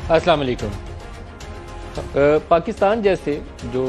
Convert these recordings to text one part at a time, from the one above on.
अस्सलाम वालेकुम। पाकिस्तान जैसे जो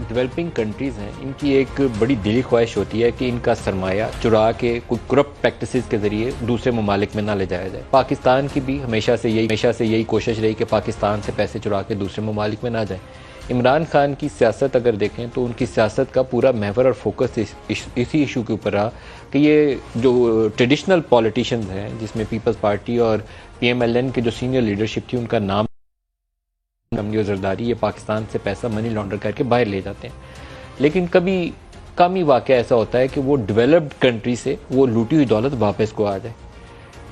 डेवलपिंग कंट्रीज़ हैं, इनकी एक बड़ी दिली ख्वाहिश होती है कि इनका सरमाया चुरा के कोई करप्ट प्रैक्टिसेस के ज़रिए दूसरे ममालिक में ना ले जाया जाए। पाकिस्तान की भी हमेशा से यही कोशिश रही कि पाकिस्तान से पैसे चुरा के दूसरे ममालिक में ना जाए। इमरान खान की सियासत अगर देखें तो उनकी सियासत का पूरा महवर और फोकस इसी इशू के ऊपर रहा कि ये जो ट्रेडिशनल पॉलिटिशियंस हैं, जिसमें पीपल्स पार्टी और PMLN के जो सीनियर लीडरशिप थी, उनका नाम और जरदारी, ये पाकिस्तान से पैसा मनी लॉन्डर करके बाहर ले जाते हैं। लेकिन कभी कम ही वाक़या ऐसा होता है कि वो डेवलप्ड कंट्री से वो लूटी हुई दौलत वापस को आ जाए।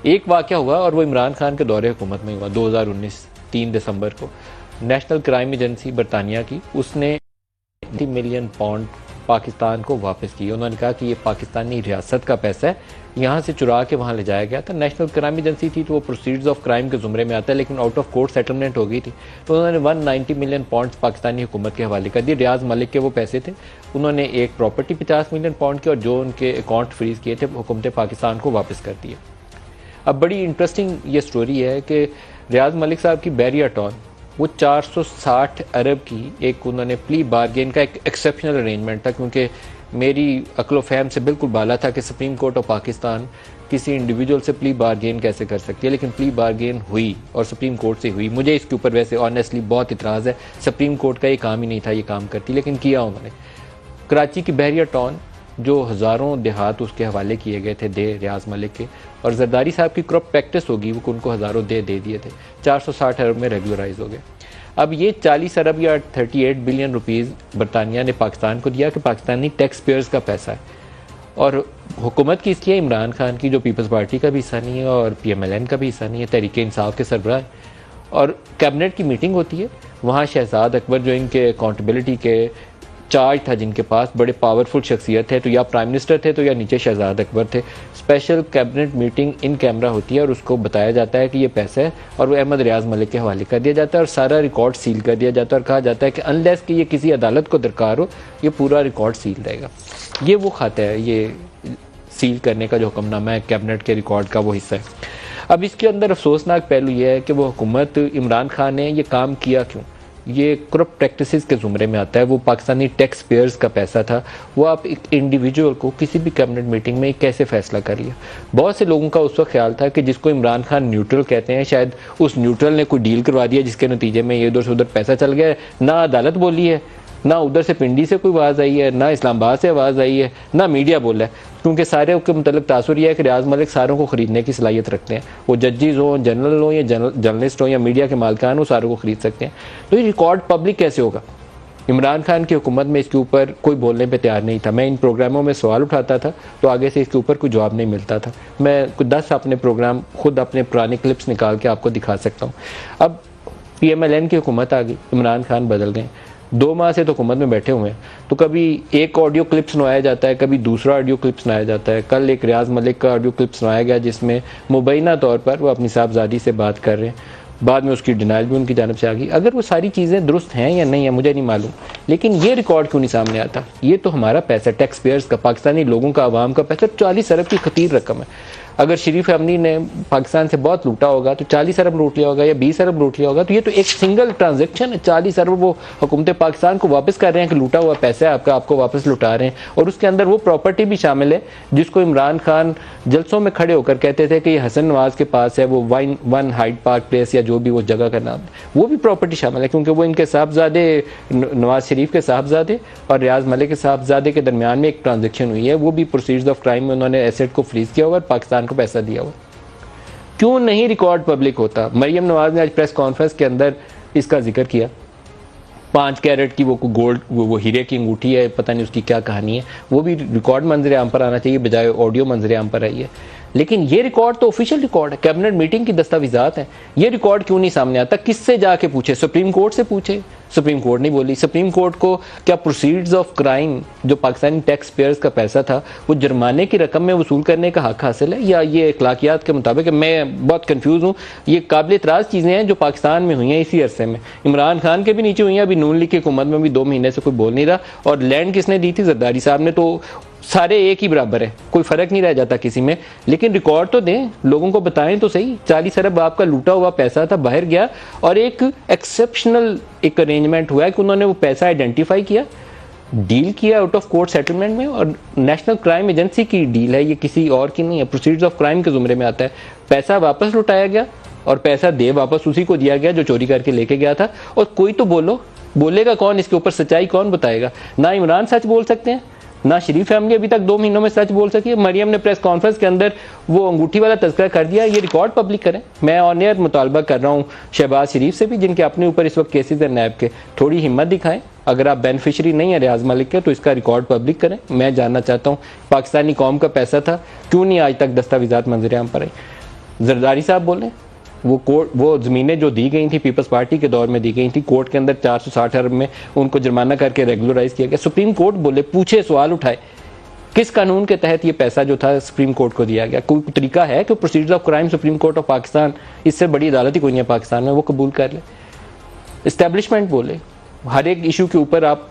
एक वाक़या हुआ और वो इमरान खान के दौरे हुकूमत में हुआ 2019 3 दिसंबर को। नेशनल क्राइम एजेंसी बरतानिया की, उसने 30 मिलियन पाउंड पाकिस्तान को वापस किए। उन्होंने कहा कि ये पाकिस्तानी रियासत का पैसा है, यहाँ से चुरा के वहाँ ले जाया गया था। नेशनल क्राइम एजेंसी थी तो वो प्रोसीड्स ऑफ क्राइम के ज़ुमरे में आता है, लेकिन आउट ऑफ कोर्ट सेटलमेंट हो गई थी, तो उन्होंने 190 मिलियन पाउंड पाकिस्तानी हुकूमत के हवाले कर दिए। रियाज मलिक के वो पैसे थे, उन्होंने एक प्रॉपर्टी 50 मिलियन पाउंड के और जो उनके अकाउंट फ्रीज किए थे हुकूमत पाकिस्तान को वापस कर दिए। अब बड़ी इंटरेस्टिंग ये स्टोरी है कि रियाज मलिक साहब की बैरिया टाउन, वो 460 अरब की एक उन्होंने प्ली बारगेन का एक एक्सेप्शनल अरेंजमेंट था, क्योंकि मेरी अक्ल फहम से बिल्कुल बाला था कि सुप्रीम कोर्ट ऑफ पाकिस्तान किसी इंडिविजुअल से प्ली बारगेन कैसे कर सकती है, लेकिन प्ली बारगेन हुई और सुप्रीम कोर्ट से हुई। मुझे इसके ऊपर वैसे ऑनेस्टली बहुत इतराज़ है, सुप्रीम कोर्ट का ये काम ही नहीं था ये काम करती, लेकिन किया उन्होंने। कराची की बहरिया टाउन, जो हज़ारों देहात उसके हवाले किए गए थे दे रियाज मलिक के, और जरदारी साहब की क्रॉप प्रैक्टिस होगी, वो उनको हज़ारों दे दिए थे, 460 अरब में रेगुलराइज हो गए। अब ये 40 अरब या 38 बिलियन रुपीज़ बरतानिया ने पाकिस्तान को दिया कि पाकिस्तानी टैक्स पेयर्स का पैसा है, और हुकूमत किसकी है? इमरान खान की, जो पीपल्स पार्टी का भी हिस्सा नहीं है और PMLN का भी हिस्सा नहीं है, तहरीक इंसाफ के सरबराह है। और कैबिनेट की मीटिंग होती है, वहाँ शहजाद अकबर जो इनके अकाउंटेबिलिटी के चार्ज था, जिनके पास बड़े पावरफुल शख्सियत है, तो या प्राइम मिनिस्टर थे तो या नीचे शहजाद अकबर थे। Special cabinet meeting in camera होती है और उसको बताया जाता है कि ये पैसा है, और वो अहमद रियाज मलिक के हवाले कर दिया जाता है और सारा रिकॉर्ड सील कर दिया जाता है, और कहा जाता है कि अनलेस कि ये किसी अदालत को दरकार हो, ये पूरा रिकॉर्ड सील रहेगा। ये वो खाता है, ये सील करने का जो हुक्मनामा है कैबिनेट के रिकॉर्ड का, वो हिस्सा है। अब इसके अंदर अफसोसनाक पहलू ये है कि वो हुकूमत इमरान खान ने ये काम किया क्यों? ये करप्ट प्रैक्टिसेस के ज़ुमरे में आता है। वो पाकिस्तानी टैक्स पेयर्स का पैसा था, वो आप एक इंडिविजुअल को किसी भी कैबिनेट मीटिंग में कैसे फैसला कर लिया? बहुत से लोगों का उस वक्त ख्याल था कि जिसको इमरान खान न्यूट्रल कहते हैं, शायद उस न्यूट्रल ने कोई डील करवा दिया जिसके नतीजे में ये इधर से उधर पैसा चल गया। ना अदालत बोली है, ना उधर से पिंडी से कोई आवाज़ आई है, ना इस्लामाबाद से आवाज़ आई है, ना मीडिया बोला है, क्योंकि सारे के मतलब तासुर यह है कि रियाज मलिक सारों को ख़रीदने की सलाहियत रखते हैं। वो जजेस हों, जनरल हों या जर्नलिस्ट हों या मीडिया के मालिकान हो, सारों को ख़रीद सकते हैं। तो ये रिकॉर्ड पब्लिक कैसे होगा? इमरान खान की हुकूमत में इसके ऊपर कोई बोलने पे तैयार नहीं था। मैं इन प्रोग्रामों में सवाल उठाता था तो आगे से इसके ऊपर कोई जवाब नहीं मिलता था। मैं कुछ 10 अपने प्रोग्राम खुद अपने पुराने क्लिप्स निकाल के आपको दिखा सकता हूँ। अब PMLN की हुकूमत आ गई, इमरान खान बदल गए, 2 माह से तो हुकूमत में बैठे हुए हैं, तो कभी एक ऑडियो क्लिप सुनाया जाता है, कभी दूसरा ऑडियो क्लिप सुनाया जाता है। कल एक रियाज मलिक का ऑडियो क्लिप सुनाया गया जिसमें मुबैना तौर पर वो अपनी साहबजादी से बात कर रहे हैं, बाद में उसकी डिनाइल भी उनकी जानब से आ गई। अगर वो सारी चीज़ें दुरुस्त हैं या नहीं है मुझे नहीं मालूम, लेकिन ये रिकॉर्ड क्यों नहीं सामने आता? ये तो हमारा पैसा, टैक्स पेयर्स का, पाकिस्तानी लोगों का, आवाम का पैसा, 40 अरब की खतीर रकम है। अगर शरीफ अमनी ने पाकिस्तान से बहुत लूटा होगा तो 40 अरब लूट लिया होगा या 20 अरब लूट लिया होगा, तो ये तो एक सिंगल ट्रांजैक्शन है। 40 अरब वो हुकूमत पाकिस्तान को वापस कर रहे हैं कि लूटा हुआ पैसा है आपका, आपको वापस लुटा रहे हैं, और उसके अंदर वो प्रॉपर्टी भी शामिल है जिसको इमरान खान जलसों में खड़े होकर कहते थे कि ये हसन नवाज के पास है, वो वन हाइड पार्क प्लेस या जो भी वो जगह का नाम, वो भी प्रॉपर्टी शामिल है, क्योंकि वो इनके साहबजादे नवाज शरीफ के साहबजादे और रियाज मलिक के साहबजादे के दरमियान में एक ट्रांजेक्शन हुई है। वो भी प्रोसीड्स ऑफ क्राइम में उन्होंने एसेट को फ्रीज किया हुआ और पाकिस्तान को पैसा दिया हुआ। क्यों नहीं रिकॉर्ड पब्लिक होता? मरियम नवाज ने आज प्रेस कॉन्फ्रेंस के अंदर इसका जिक्र किया। 5 कैरेट की वो गोल्ड, वो हीरे की अंगूठी है, पता नहीं उसकी क्या कहानी है, वो भी रिकॉर्ड मंजर आम पर आना चाहिए बजाय ऑडियो मंजर आम पर आई है। लेकिन ये रिकॉर्ड तो ऑफिशियल रिकॉर्ड है, कैबिनेट मीटिंग की दस्तावेजात हैं। ये रिकॉर्ड क्यों नहीं सामने आता? किससे जाके पूछे? सुप्रीम कोर्ट से पूछे, सुप्रीम कोर्ट नहीं बोली। सुप्रीम कोर्ट को क्या प्रोसीड्स ऑफ क्राइम, जो पाकिस्तानी टैक्स पेयर्स का पैसा था, वो जुर्माने की रकम में वसूल करने का हक हासिल है, या ये अखलाकियात के मुताबिक? मैं बहुत कंफ्यूज हूँ। ये काबिल इतराज़ चीज़ें हैं जो पाकिस्तान में हुई हैं इसी अरसे में। इमरान खान के भी नीचे हुई हैं, अभी नून लीग की हुकूमत में भी 2 महीने से कोई बोल नहीं रहा। और लैंड किसने दी थी? जरदारी साहब ने। तो सारे एक ही बराबर है, कोई फ़र्क नहीं रह जाता किसी में। लेकिन रिकॉर्ड तो दें, लोगों को बताएं तो सही। 40 अरब आपका लूटा हुआ पैसा था, बाहर गया और एक एक्सेप्शनल एक अरेंजमेंट हुआ है कि उन्होंने वो पैसा आइडेंटिफाई किया, डील किया आउट ऑफ कोर्ट सेटलमेंट में, और नेशनल क्राइम एजेंसी की डील है, ये किसी और की नहीं है, प्रोसीड्स ऑफ क्राइम के ज़ुमरे में आता है। पैसा वापस लुटाया गया और पैसा दे वापस उसी को दिया गया जो चोरी करके लेके गया था। और कोई तो बोलेगा कौन इसके ऊपर, सच्चाई कौन बताएगा? ना इमरान सच बोल सकते हैं, ना शरीफ फैमिली अभी तक 2 महीनों में सच बोल सकी है। मरियम ने प्रेस कॉन्फ्रेंस के अंदर वो अंगूठी वाला तस्करा कर दिया, ये रिकॉर्ड पब्लिक करें। मैं ऑन एयर मुतालबा कर रहा हूँ शहबाज शरीफ से भी, जिनके अपने ऊपर इस वक्त केसेस है नैब के, थोड़ी हिम्मत दिखाएं। अगर आप बेनिफिशरी नहीं है रियाज मलिक के तो इसका रिकॉर्ड पब्लिक करें। मैं जानना चाहता हूँ पाकिस्तानी कौम का पैसा था, क्यों नहीं आज तक दस्तावेजात मंजर-ए-आम पर आई? जरदारी साहब बोलें, वो ज़मीनें जो दी गई थी पीपल्स पार्टी के दौर में दी गई थी, कोर्ट के अंदर 460 अरब में उनको जुर्माना करके रेगुलराइज किया गया। सुप्रीम कोर्ट बोले, पूछे, सवाल उठाए, किस कानून के तहत ये पैसा जो था सुप्रीम कोर्ट को दिया गया? कोई तरीका है कि procedures of crime supreme court of Pakistan, इससे बड़ी अदालत ही कोई नहीं है पाकिस्तान में, वो कबूल कर ले। इस्टेब्लिशमेंट बोले, हर एक इशू के ऊपर आप,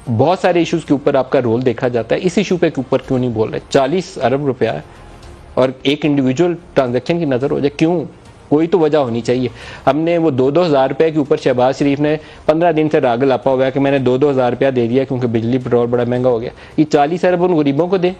बहुत सारे इशूज़ के ऊपर आपका रोल देखा जाता है, इस इशू पे के ऊपर क्यों नहीं बोल रहे? 40 अरब रुपया और एक इंडिविजुअल ट्रांजेक्शन की नज़र हो जाए, क्यों? कोई तो वजह होनी चाहिए। हमने वो 2-2 हज़ार रुपये के ऊपर शहबाज शरीफ ने 15 दिन से राग लापा हुआ है कि मैंने 2-2 हज़ार रुपया दे दिया क्योंकि बिजली पेट्रोल बड़ा महंगा हो गया। ये 40 अरब उन गरीबों को दें,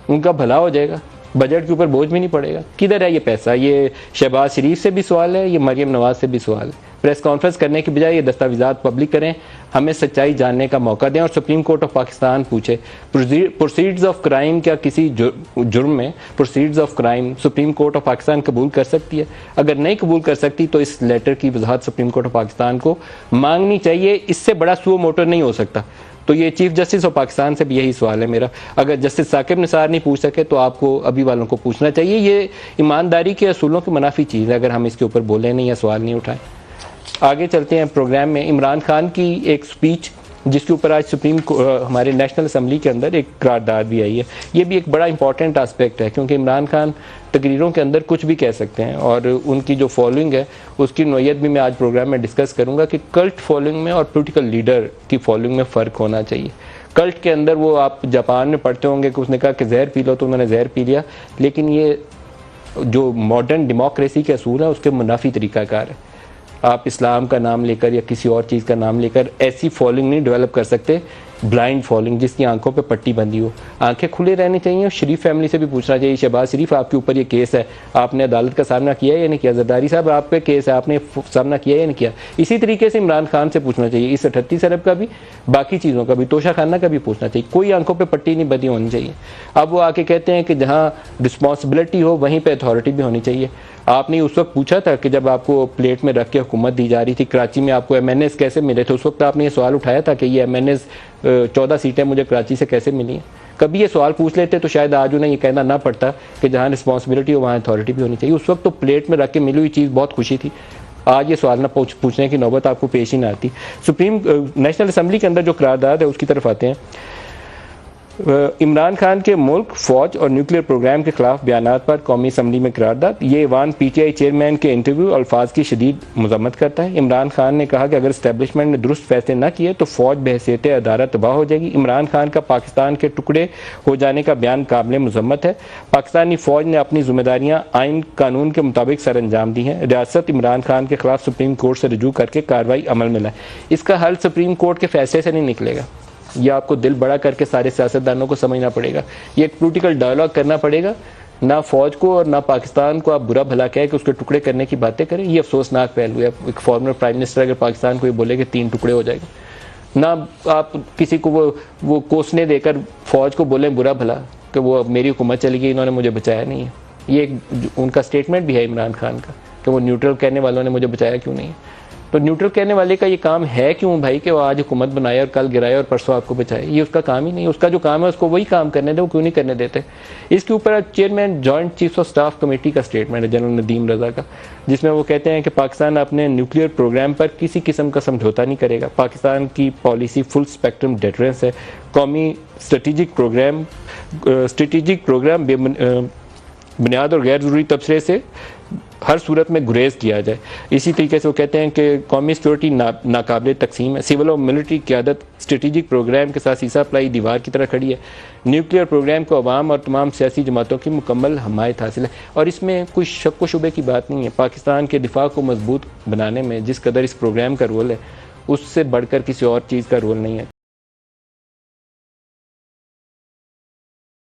उनका भला हो जाएगा, बजट के ऊपर बोझ भी नहीं पड़ेगा। किधर है ये पैसा? ये शहबाज शरीफ से भी सवाल है, ये मरियम नवाज से भी सवाल है। प्रेस कॉन्फ्रेंस करने की बजाय ये दस्तावेजात पब्लिक करें, हमें सच्चाई जानने का मौका दें और सुप्रीम कोर्ट ऑफ पाकिस्तान पूछे प्रोसीड्स ऑफ क्राइम क्या किसी जुर्म में proceeds of crime supreme court of Pakistan कबूल कर सकती है? अगर नहीं कबूल कर सकती तो इस लेटर की वजाहत सुप्रीम कोर्ट ऑफ पाकिस्तान को मांगनी चाहिए। इससे बड़ा सुओ मोटो नहीं हो सकता। तो ये चीफ जस्टिस ऑफ पाकिस्तान से भी यही सवाल है मेरा। अगर जस्टिस साकिब निसार नहीं पूछ सके तो आपको अभी वालों को पूछना चाहिए। ये ईमानदारी के असूलों की मुनाफी चीज़ है अगर हम इसके ऊपर बोले नहीं या सवाल नहीं उठाएं। आगे चलते हैं प्रोग्राम में। इमरान खान की एक स्पीच जिसके ऊपर आज हमारे नेशनल असम्बली के अंदर एक करारदाद भी आई है, ये भी एक बड़ा इंपॉर्टेंट आस्पेक्ट है क्योंकि इमरान खान तकरीरों के अंदर कुछ भी कह सकते हैं और उनकी जो फॉलोइंग है उसकी नोयत भी मैं आज प्रोग्राम में डिस्कस करूंगा कि कल्ट फॉलोइंग में और पोलिटिकल लीडर की फॉलोइंग में फ़र्क होना चाहिए। कल्ट के अंदर वो आप जापान में पढ़ते होंगे कि उसने कहा कि जहर पी लो तो उन्होंने जहर पी लिया, लेकिन ये जो मॉडर्न डेमोक्रेसी के असूल है उसके मुनाफी तरीक़ाकार है। आप इस्लाम का नाम लेकर या किसी और चीज़ का नाम लेकर ऐसी फॉलोइंग नहीं डेवलप कर सकते, ब्लाइंड फॉलोइंग जिसकी आंखों पे पट्टी बंधी हो। आंखें खुले रहनी चाहिए और शरीफ फैमिली से भी पूछना चाहिए, शहबाज शरीफ आपके ऊपर ये केस है, आपने अदालत का सामना किया या नहीं किया? जरदारी साहब आप पे केस है, आपने सामना किया या नहीं किया? इसी तरीके से इमरान खान से पूछना चाहिए, इस 38 अरब का भी, बाकी चीज़ों का भी, तोशा खाना का भी पूछना चाहिए। कोई आंखों पर पट्टी नहीं बंधी होनी चाहिए। अब वो आके कहते हैं कि जहाँ रिस्पॉन्सिबिलिटी हो वहीं पर अथॉरिटी भी होनी चाहिए। आपने उस वक्त पूछा था कि जब आपको प्लेट में रख के हुकूमत दी जा रही थी, कराची में आपको MNS कैसे मिले थे? उस वक्त आपने ये सवाल उठाया था कि ये MNS 14 सीटें मुझे कराची से कैसे मिली हैं? कभी ये सवाल पूछ लेते तो शायद आज उन्हें ये कहना ना पड़ता कि जहाँ रिस्पॉन्सिबिलिटी हो वहाँ अथॉरिटी भी होनी चाहिए। उस वक्त तो प्लेट में रख के मिली हुई चीज़ बहुत खुशी थी, आज ये सवाल ना पूछने की नौबत आपको पेश ही ना आती। नेशनल असम्बली के अंदर जो करारदाद है उसकी तरफ आते हैं। इमरान खान के मुल्क, फौज और न्यूक्लियर प्रोग्राम के खिलाफ बयानात पर कौमी असम्बली में करारदाद। ये ईवान PTI चेयरमैन के इंटरव्यू अल्फाज की शदीद मजम्मत करता है। इमरान खान ने कहा कि अगर इस्टेब्लिशमेंट ने दुरुस्त फैसले न किए तो फौज बहैसियत अदारा तबाह हो जाएगी। इमरान खान का पाकिस्तान के टुकड़े हो जाने का बयान काबिल मजम्मत है। पाकिस्तानी फौज ने अपनी जिम्मेदारियां आइन कानून के मुताबिक सर अंजाम दी हैं। रियासत इमरान खान के खिलाफ सुप्रीम कोर्ट से रजू करके कार्रवाई अमल में लाए। इसका हल सुप्रीम कोर्ट के फैसले से नहीं निकलेगा, ये आपको दिल बड़ा करके सारे सियासतदानों को समझना पड़ेगा। ये एक पोलिटिकल डायलॉग करना पड़ेगा, ना फौज को और ना पाकिस्तान को आप बुरा भला कहे कि उसके टुकड़े करने की बातें करें। ये अफसोसनाक पहलू है। एक फॉर्मर प्राइम मिनिस्टर अगर पाकिस्तान को ये बोले कि 3 टुकड़े हो जाएगा, ना आप किसी को वो कोसने देकर फौज को बोलें बुरा भला कि वो मेरी हुकूमत चली गई, इन्होंने मुझे बचाया नहीं है। ये उनका स्टेटमेंट भी है इमरान खान का कि वो न्यूट्रल कहने वालों ने मुझे बचाया क्यों नहीं है। तो न्यूट्रल कहने वाले का ये काम है क्यों भाई कि वो आज हुकूमत बनाए और कल गिराए और परसों आपको बचाए? ये उसका काम ही नहीं। उसका जो काम है उसको वही काम करने दे, वो क्यों नहीं करने देते? इसके ऊपर chairman joint chiefs of staff committee का स्टेटमेंट है जनरल नदीम रजा का, जिसमें वो कहते हैं कि पाकिस्तान अपने न्यूक्लियर प्रोग्राम पर किसी किस्म का समझौता नहीं करेगा। पाकिस्तान की पॉलिसी फुल स्पेक्ट्रम डेटरेंस है। कौमी स्ट्रेटेजिक प्रोग्राम बुनियाद और गैर ज़रूरी तबसरे से हर सूरत में गुरेज किया जाए। इसी तरीके से वो कहते हैं कि कौमी सिक्योरिटी नाकाबिल तकसीम है, सिविल और मिलिट्री क़यादत स्ट्रेटेजिक प्रोग्राम के साथ सीसा पलाई दीवार की तरह खड़ी है, न्यूक्लियर प्रोग्राम को अवाम और तमाम सियासी जमातों की मुकम्मल हमायत हासिल है। और इसमें कोई शक व शुबे की बात नहीं है, पाकिस्तान के दिफा को मजबूत बनाने में जिस कदर इस प्रोग्राम का रोल है उससे बढ़कर किसी और चीज़ का रोल नहीं है।